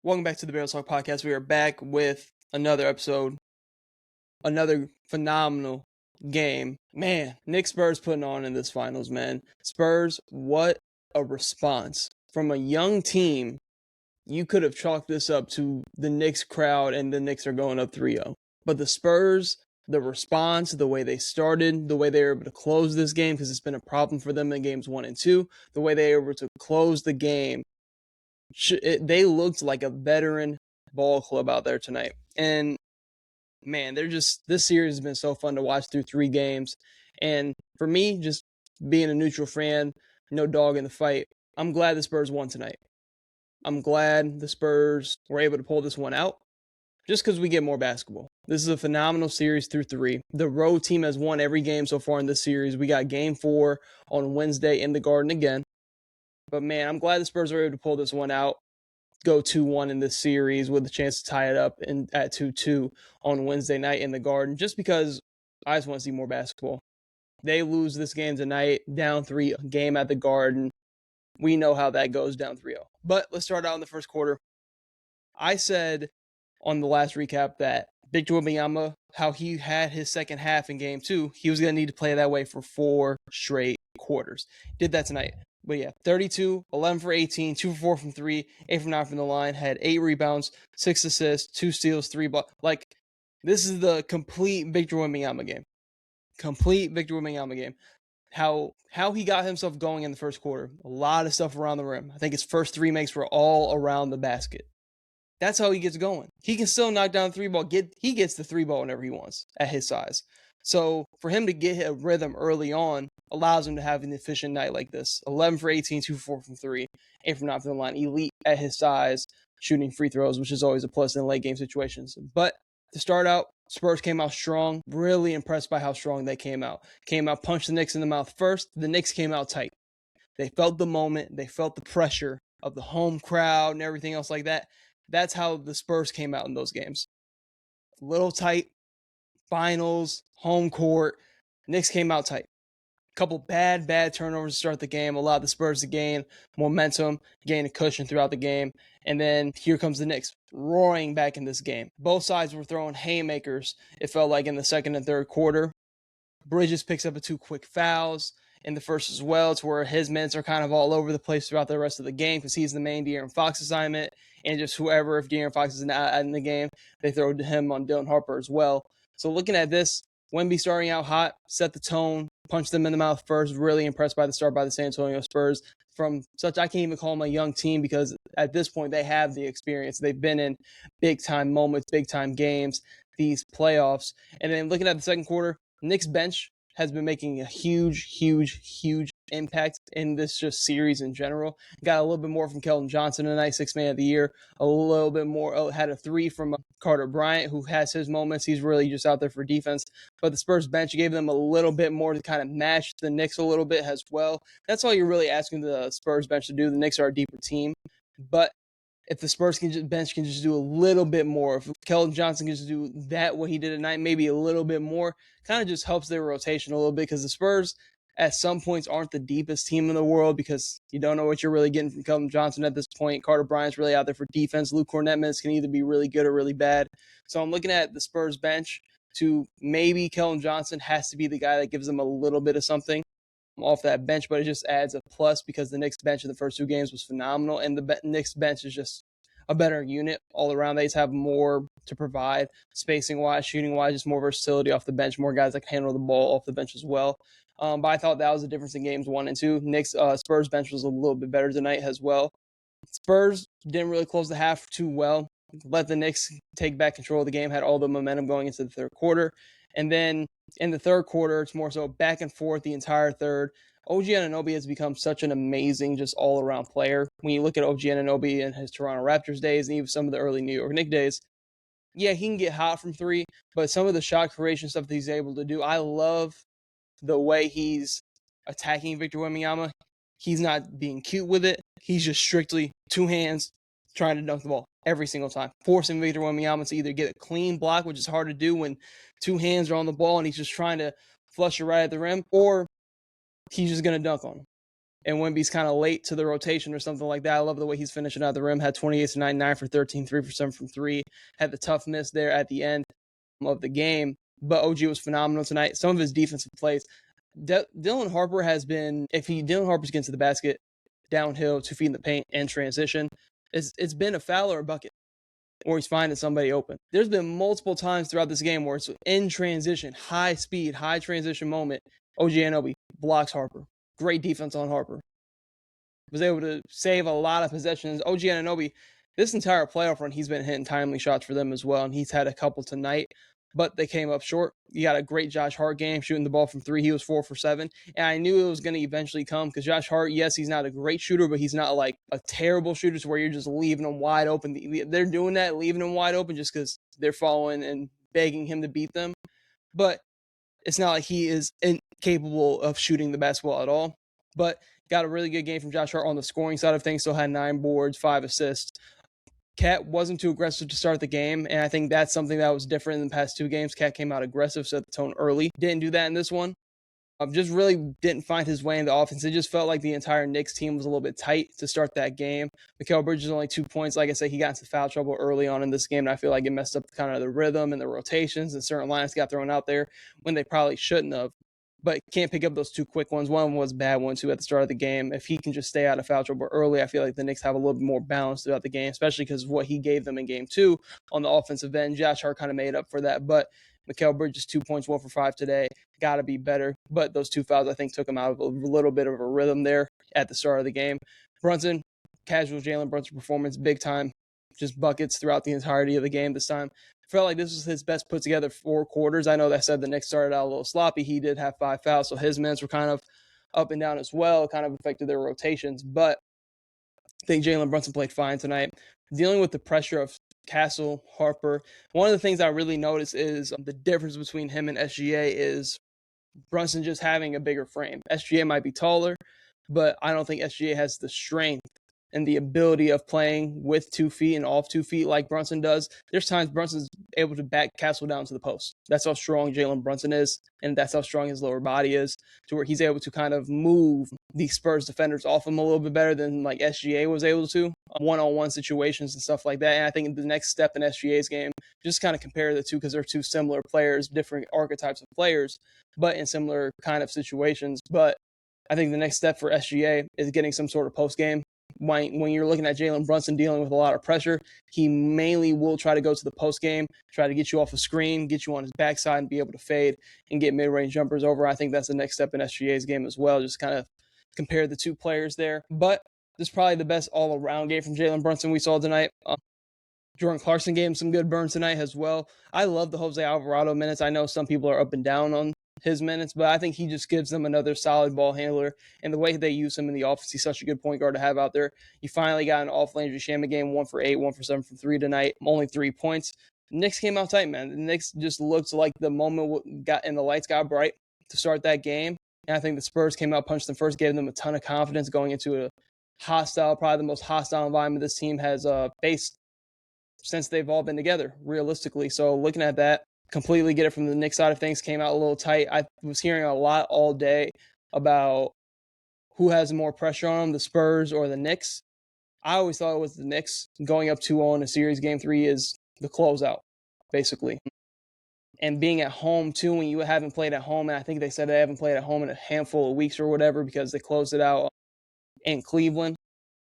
Welcome back to the Barrels Talk Podcast. We are back with another episode, another phenomenal game. Man, Knicks Spurs putting on in this finals, man. Spurs, what a response. From a young team, you could have chalked this up to the Knicks crowd and the Knicks are going up 3-0. But the Spurs, the response, the way they started, the way they were able to close this game, because it's been a problem for them in games 1 and 2, the way they were able to close the game, they looked like a veteran ball club out there tonight. And man, this series has been so fun to watch through 3 games. And for me, just being a neutral fan, no dog in the fight, I'm glad the Spurs won tonight. I'm glad the Spurs were able to pull this one out just because we get more basketball. This is a phenomenal series through 3. The road team has won every game so far in this series. We got game 4 on Wednesday in the Garden again. But man, I'm glad the Spurs were able to pull this one out, go 2-1 in this series with a chance to tie it up at 2-2 on Wednesday night in the Garden, just because I just want to see more basketball. They lose this game tonight, down 3, game at the Garden. We know how that goes, down 3-0. But let's start out in the first quarter. I said on the last recap that Victor Wembanyama, how he had his second half in game 2, he was going to need to play that way for 4 straight quarters. Did that tonight. But yeah, 32, 11 for 18, 2 for 4 from 3, 8 from 9 from the line, had 8 rebounds, 6 assists, 2 steals, 3 blocks. Like, this is the complete Victor Wembanyama game. Complete Victor Wembanyama game. How he got himself going in the first quarter. A lot of stuff around the rim. I think his first 3 makes were all around the basket. That's how he gets going. He can still knock down the 3-ball. He gets the 3-ball whenever he wants at his size. So for him to get a rhythm early on allows him to have an efficient night like this. 11 for 18, 2 for 4 from 3, 8 from 9 from the line. Elite at his size, shooting free throws, which is always a plus in late game situations. But to start out, Spurs came out strong. Really impressed by how strong they came out. Punched the Knicks in the mouth first. The Knicks came out tight. They felt the moment. They felt the pressure of the home crowd and everything else like that. That's how the Spurs came out in those games. A little tight. Finals, home court. Knicks came out tight. A couple bad turnovers to start the game allowed the Spurs to gain momentum, gain a cushion throughout the game. And then here comes the Knicks roaring back in this game. Both sides were throwing haymakers, it felt like, in the second and third quarter. Bridges picks up 2 quick fouls in the first as well, to where his minutes are kind of all over the place throughout the rest of the game because he's the main De'Aaron Fox assignment. And just whoever, if De'Aaron Fox is not in the game, they throw to him on Dylan Harper as well. So looking at this, Wemby starting out hot, set the tone, punched them in the mouth first. Really impressed by the start by the San Antonio Spurs. From such, I can't even call them a young team because at this point they have the experience. They've been in big-time moments, big-time games, these playoffs. And then looking at the second quarter, Knicks bench has been making a huge impact in this just series in general. Got a little bit more from Keldon Johnson tonight, 6th man of the year. A little bit more, had a 3 from Carter Bryant, who has his moments. He's really just out there for defense. But the Spurs bench gave them a little bit more to kind of match the Knicks a little bit as well. That's all you're really asking the Spurs bench to do. The Knicks are a deeper team. But if the Spurs bench can just do a little bit more, if Keldon Johnson can just do that, what he did tonight, maybe a little bit more, kind of just helps their rotation a little bit, because the Spurs at some points aren't the deepest team in the world because you don't know what you're really getting from Keldon Johnson at this point. Carter Bryant's really out there for defense. Luke Kornet minutes can either be really good or really bad. So I'm looking at the Spurs bench to maybe Keldon Johnson has to be the guy that gives them a little bit of something off that bench, but it just adds a plus because the Knicks bench in the first 2 games was phenomenal, and the Knicks bench is just a better unit all around. They just have more to provide, spacing-wise, shooting-wise, just more versatility off the bench, more guys that can handle the ball off the bench as well. But I thought that was the difference in games 1 and 2. Knicks Spurs bench was a little bit better tonight as well. Spurs didn't really close the half too well. Let the Knicks take back control of the game, had all the momentum going into the third quarter. And then in the third quarter, it's more so back and forth the entire third. OG Anunoby has become such an amazing, just all-around player. When you look at OG Anunoby in his Toronto Raptors days and even some of the early New York Knicks days, yeah, he can get hot from 3, but some of the shot creation stuff that he's able to do, I love the way he's attacking Victor Wembanyama. He's not being cute with it. He's just strictly 2 hands trying to dunk the ball every single time, forcing Victor Wembanyama to either get a clean block, which is hard to do when 2 hands are on the ball and he's just trying to flush it right at the rim, or he's just going to dunk on him. and Wemby's kind of late to the rotation or something like that. I love the way he's finishing out the rim. Had 28 to 99 for 13, 3% from three. Had the tough miss there at the end of the game. But OG was phenomenal tonight. Some of his defensive plays. Dylan Harper has been, Dylan Harper's getting to the basket, downhill, 2 feet in the paint, and transition, it's been a foul or a bucket, or he's finding somebody open. There's been multiple times throughout this game where it's in transition, high speed, high transition moment. OG Anunoby blocks Harper. Great defense on Harper. Was able to save a lot of possessions. OG Anunoby, this entire playoff run, he's been hitting timely shots for them as well, and he's had a couple tonight, but they came up short. You got a great Josh Hart game, shooting the ball from three. He was 4 for 7, and I knew it was going to eventually come because Josh Hart, yes, he's not a great shooter, but he's not like a terrible shooter to where you're just leaving him wide open. They're doing that, leaving him wide open just because they're following and begging him to beat them, but it's not like he is incapable of shooting the basketball at all. But got a really good game from Josh Hart on the scoring side of things. Still had 9 boards, 5 assists. Cat wasn't too aggressive to start the game, and I think that's something that was different in the past 2 games. Cat came out aggressive, set the tone early. Didn't do that in this one. Just really didn't find his way in the offense. It just felt like the entire Knicks team was a little bit tight to start that game. Mikal Bridges only 2 points. Like I said, he got into foul trouble early on in this game, and I feel like it messed up kind of the rhythm and the rotations, and certain lines got thrown out there when they probably shouldn't have. But can't pick up those 2 quick ones. One was a bad one, too, at the start of the game. If he can just stay out of foul trouble early, I feel like the Knicks have a little bit more balance throughout the game, especially because of what he gave them in game 2 on the offensive end. Josh Hart kind of made up for that. But Mikal Bridges, 2 points, 1 for 5 today. Got to be better. But those 2 fouls, I think, took him out of a little bit of a rhythm there at the start of the game. Brunson, casual Jalen Brunson performance, big time. Just buckets throughout the entirety of the game this time. Felt like this was his best put together 4 quarters. I know that said the Knicks started out a little sloppy. He did have 5 fouls, so his minutes were kind of up and down as well, kind of affected their rotations. But I think Jalen Brunson played fine tonight. Dealing with the pressure of Castle, Harper, one of the things I really noticed is the difference between him and SGA is Brunson just having a bigger frame. SGA might be taller, but I don't think SGA has the strength and the ability of playing with 2 feet and off 2 feet like Brunson does. There's times Brunson's able to back Castle down to the post. That's how strong Jalen Brunson is, and that's how strong his lower body is, to where he's able to kind of move the Spurs defenders off him a little bit better than like SGA was able to, one-on-one situations and stuff like that. And I think the next step in SGA's game, just kind of compare the two because they're 2 similar players, different archetypes of players, but in similar kind of situations. But I think the next step for SGA is getting some sort of post game. When you're looking at Jalen Brunson dealing with a lot of pressure, he mainly will try to go to the post game, try to get you off a screen, get you on his backside, and be able to fade and get mid-range jumpers over. I think that's the next step in SGA's game as well, just kind of compare the 2 players there. But this is probably the best all-around game from Jalen Brunson we saw tonight. Jordan Clarkson gave him some good burns tonight as well. I love the Jose Alvarado minutes. I know some people are up and down on his minutes, but I think he just gives them another solid ball handler, and the way they use him in the offense, he's such a good point guard to have out there. You finally got an off-lane Duchamp game, 1 for 8, 1 for 7 from 3 tonight, only 3 points. The Knicks came out tight, man. The Knicks just looked like the moment got and the lights got bright to start that game, and I think the Spurs came out, punched them first, gave them a ton of confidence going into a hostile, probably the most hostile environment this team has faced since they've all been together, realistically. So looking at that, completely get it from the Knicks side of things, came out a little tight. I was hearing a lot all day about who has more pressure on them, the Spurs or the Knicks. I always thought it was the Knicks. Going up 2-0 in a series, game 3 is the closeout, basically. And being at home, too, when you haven't played at home, and I think they said they haven't played at home in a handful of weeks or whatever because they closed it out in Cleveland,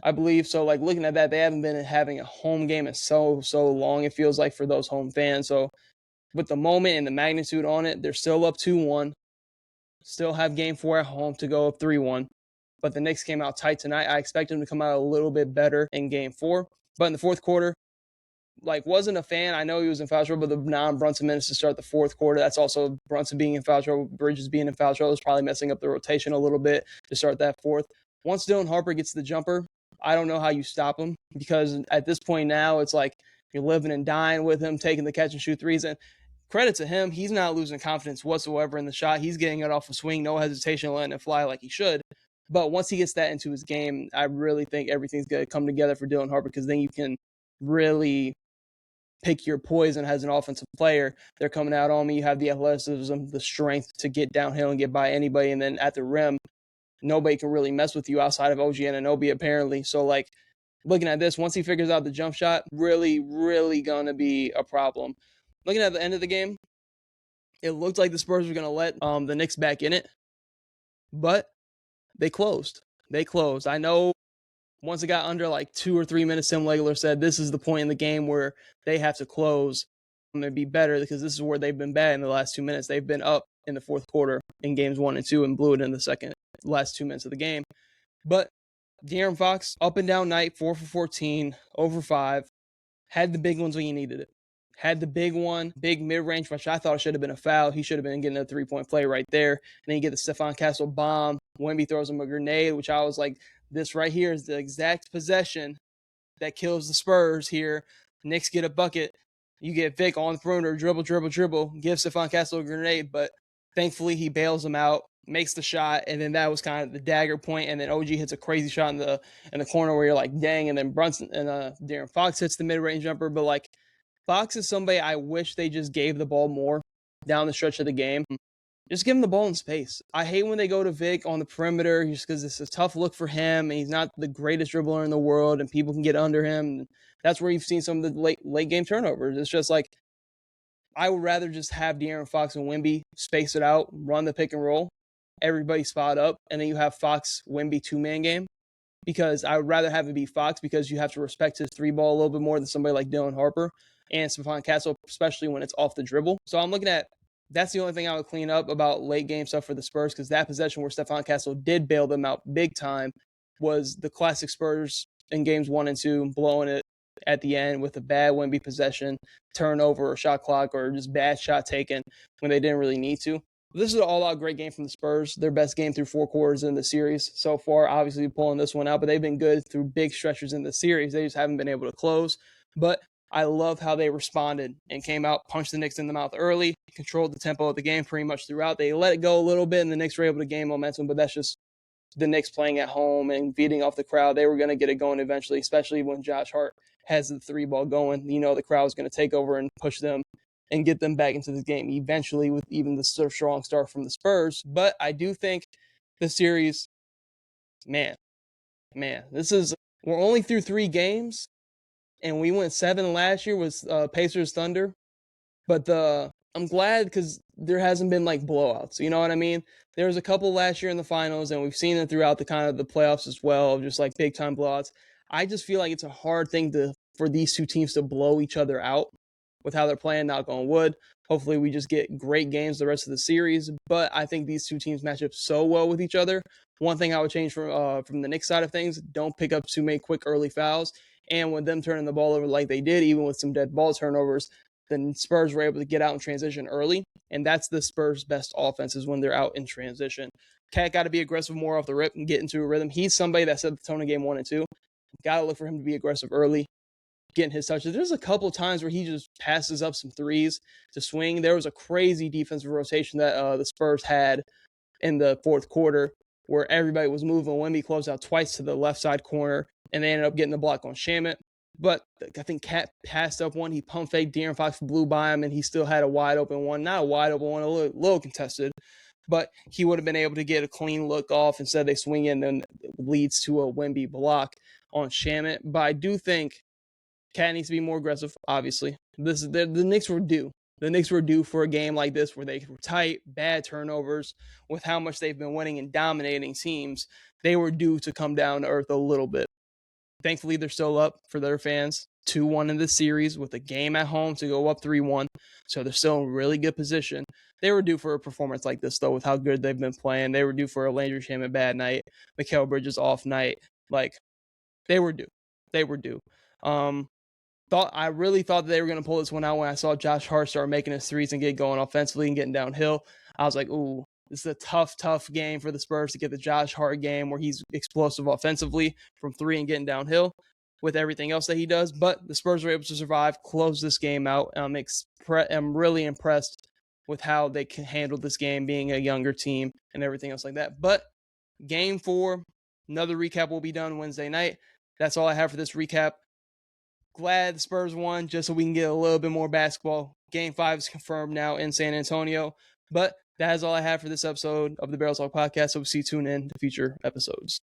I believe. So, like, looking at that, they haven't been having a home game in so long, it feels like, for those home fans. So, with the moment and the magnitude on it, they're still up 2-1, still have game 4 at home to go up 3-1. But the Knicks came out tight tonight. I expect them to come out a little bit better in game 4. But in the fourth quarter, like, wasn't a fan. I know he was in foul trouble, but the non-Brunson minutes to start the fourth quarter, that's also Brunson being in foul trouble, Bridges being in foul trouble is probably messing up the rotation a little bit to start that fourth. Once Dylan Harper gets the jumper, I don't know how you stop him, because at this point now, it's like you're living and dying with him, taking the catch and shoot threes. And credit to him, he's not losing confidence whatsoever in the shot. He's getting it off a swing, no hesitation, letting it fly like he should. But once he gets that into his game, I really think everything's going to come together for Dylan Harper, because then you can really pick your poison as an offensive player. They're coming out on me. You have the athleticism, the strength to get downhill and get by anybody. And then at the rim, nobody can really mess with you outside of OG Anunoby apparently. So like looking at this, once he figures out the jump shot, really, really gonna be a problem. Looking at the end of the game, it looked like the Spurs were gonna let the Knicks back in it, but they closed. They closed. I know once it got under like 2 or 3 minutes, Tim Legler said this is the point in the game where they have to close and be better because this is where they've been bad in the last 2 minutes. They've been up in the fourth quarter in games 1 and 2 and blew it in the last 2 minutes of the game. But De'Aaron Fox, up and down night, 4 for 14, over 5, had the big ones when you needed it. Had the big one, big mid-range, which I thought should have been a foul. He should have been getting a three-point play right there. And then you get the Stephon Castle bomb. Wemby throws him a grenade, which I was like, this right here is the exact possession that kills the Spurs here. Knicks get a bucket. You get Vic on the perimeter, dribble, give Stephon Castle a grenade, but thankfully he bails him out, makes the shot, and then that was kind of the dagger point. And then OG hits a crazy shot in the corner where you're like, dang. And then Brunson and De'Aaron Fox hits the mid-range jumper, but like Fox is somebody I wish they just gave the ball more down the stretch of the game. Just give him the ball in space. I hate when they go to Vic on the perimeter just because it's a tough look for him, and he's not the greatest dribbler in the world, and people can get under him. That's where you've seen some of the late game turnovers. It's just like I would rather just have De'Aaron Fox and Wemby space it out, run the pick and roll, everybody spot up, and then you have Fox Wemby 2-man game. Because I would rather have it be Fox because you have to respect his 3-ball a little bit more than somebody like Dylan Harper and Stephon Castle, especially when it's off the dribble. So I'm looking at that's the only thing I would clean up about late game stuff for the Spurs, because that possession where Stephon Castle did bail them out big time was the classic Spurs in games 1 and 2, blowing it at the end with a bad Wemby possession, turnover or shot clock, or just bad shot taken when they didn't really need to. This is an all-out great game from the Spurs. Their best game through 4 quarters in the series so far. Obviously pulling this one out, but they've been good through big stretches in the series. They just haven't been able to close. But I love how they responded and came out, punched the Knicks in the mouth early, controlled the tempo of the game pretty much throughout. They let it go a little bit, and the Knicks were able to gain momentum, but that's just the Knicks playing at home and feeding off the crowd. They were going to get it going eventually, especially when Josh Hart has the 3-ball going. You know the crowd was going to take over and push them and get them back into the game eventually with even the strong start from the Spurs. But I do think the series, man, we're only through 3 games, and we went 7 last year with Pacers Thunder. But I'm glad because there hasn't been like blowouts. You know what I mean? There was a couple last year in the finals, and we've seen it throughout the kind of the playoffs as well, just like big time blowouts. I just feel like it's a hard thing for these two teams to blow each other out with how they're playing, knock on wood. Hopefully we just get great games the rest of the series, but I think these two teams match up so well with each other. One thing I would change from the Knicks side of things, don't pick up too many quick early fouls, and with them turning the ball over like they did, even with some dead ball turnovers, the Spurs were able to get out in transition early, and that's the Spurs' best offense is when they're out in transition. Cat got to be aggressive more off the rip and get into a rhythm. He's somebody that set the tone in game 1 and 2. Got to look for him to be aggressive early, getting his touches. There's a couple of times where he just passes up some threes to swing. There was a crazy defensive rotation that the Spurs had in the fourth quarter where everybody was moving. Wemby closed out twice to the left side corner, and they ended up getting the block on Shamet. But I think Cat passed up one. He pump faked. De'Aaron Fox blew by him, and he still had a wide open one. Not a wide open one, a little contested. But he would have been able to get a clean look off. Instead, they swing in, and it leads to a Wemby block on Shamet. But I do think Cat needs to be more aggressive, obviously. The Knicks were due. The Knicks were due for a game like this where they were tight, bad turnovers. With how much they've been winning and dominating teams, they were due to come down to earth a little bit. Thankfully, they're still up for their fans. 2-1 in this series with a game at home to go up 3-1. So they're still in really good position. They were due for a performance like this, though, with how good they've been playing. They were due for a Landry Shamet bad night, Mikal Bridges off night. Like, they were due. They were due. I really thought that they were going to pull this one out when I saw Josh Hart start making his threes and get going offensively and getting downhill. I was like, ooh, this is a tough game for the Spurs to get the Josh Hart game where he's explosive offensively from 3 and getting downhill with everything else that he does. But the Spurs were able to survive, close this game out. I'm really impressed with how they can handle this game, being a younger team and everything else like that. But game 4, another recap will be done Wednesday night. That's all I have for this recap. Glad the Spurs won just so we can get a little bit more basketball. Game 5 is confirmed now in San Antonio. But that is all I have for this episode of the Barrel Talk Podcast. So we'll see you tune in to future episodes.